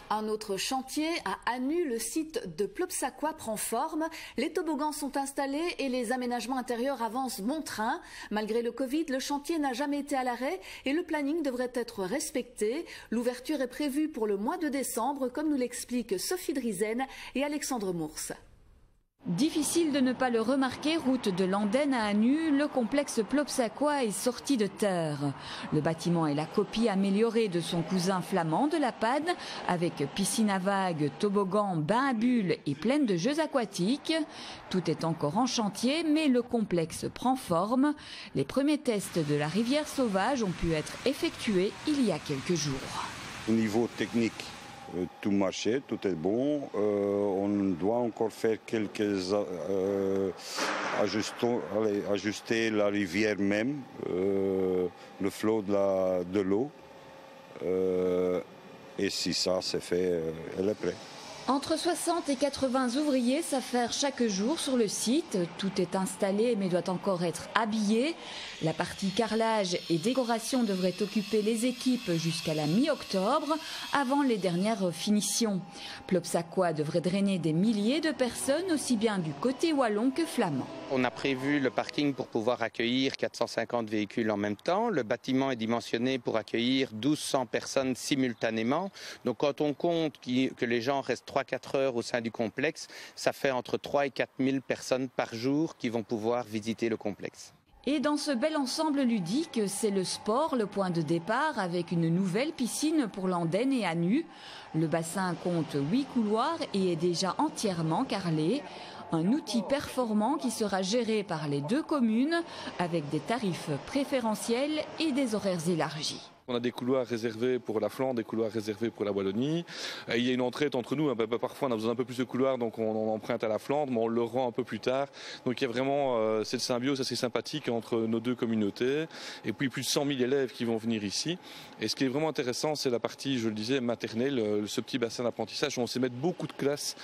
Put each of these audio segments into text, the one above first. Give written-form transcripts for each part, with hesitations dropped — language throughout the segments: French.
Un autre chantier à Anu, le site de Plopsacois prend forme. Les toboggans sont installés et les aménagements intérieurs avancent bon train. Malgré le Covid, le chantier n'a jamais été à l'arrêt et le planning devrait être respecté. L'ouverture est prévue pour le mois de décembre, comme nous l'expliquent Sophie Drizen et Alexandre Mours. Difficile de ne pas le remarquer, route de Landenne à Anu, le complexe Plopsacois est sorti de terre. Le bâtiment est la copie améliorée de son cousin flamand de la Panne, avec piscine à vagues, toboggan, bain à bulles et pleine de jeux aquatiques. Tout est encore en chantier, mais le complexe prend forme. Les premiers tests de la rivière sauvage ont pu être effectués il y a quelques jours. Au niveau technique, tout marchait, tout est bon. On doit encore faire quelques ajuster la rivière même, le flot de l'eau. Et si ça c'est fait, elle est prête. Entre 60 et 80 ouvriers s'affairent chaque jour sur le site. Tout est installé mais doit encore être habillé. La partie carrelage et décoration devrait occuper les équipes jusqu'à la mi-octobre, avant les dernières finitions. Plopsacois devrait drainer des milliers de personnes, aussi bien du côté wallon que flamand. On a prévu le parking pour pouvoir accueillir 450 véhicules en même temps. Le bâtiment est dimensionné pour accueillir 1200 personnes simultanément. Donc quand on compte que les gens restent 3-4 heures au sein du complexe, ça fait entre 3 et 4 000 personnes par jour qui vont pouvoir visiter le complexe. Et dans ce bel ensemble ludique, c'est le sport, le point de départ, avec une nouvelle piscine pour Landenne et Anu. Le bassin compte 8 couloirs et est déjà entièrement carrelé. Un outil performant qui sera géré par les deux communes avec des tarifs préférentiels et des horaires élargis. On a des couloirs réservés pour la Flandre, des couloirs réservés pour la Wallonie. Il y a une entraide entre nous. Parfois, on a besoin d'un peu plus de couloirs, donc on emprunte à la Flandre, mais on le rend un peu plus tard. Donc il y a vraiment cette symbiose assez sympathique entre nos deux communautés. Et puis plus de 100 000 élèves qui vont venir ici. Et ce qui est vraiment intéressant, c'est la partie, je le disais, maternelle, ce petit bassin d'apprentissage où on sait mettre beaucoup de classes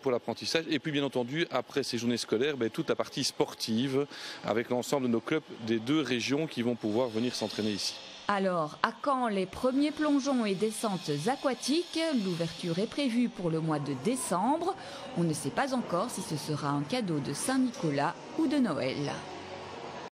pour l'apprentissage. Et puis bien entendu, après ces journées scolaires, toute la partie sportive avec l'ensemble de nos clubs des deux régions qui vont pouvoir venir s'entraîner ici. Alors, à quand les premiers plongeons et descentes aquatiques? L'ouverture est prévue pour le mois de décembre. On ne sait pas encore si ce sera un cadeau de Saint-Nicolas ou de Noël.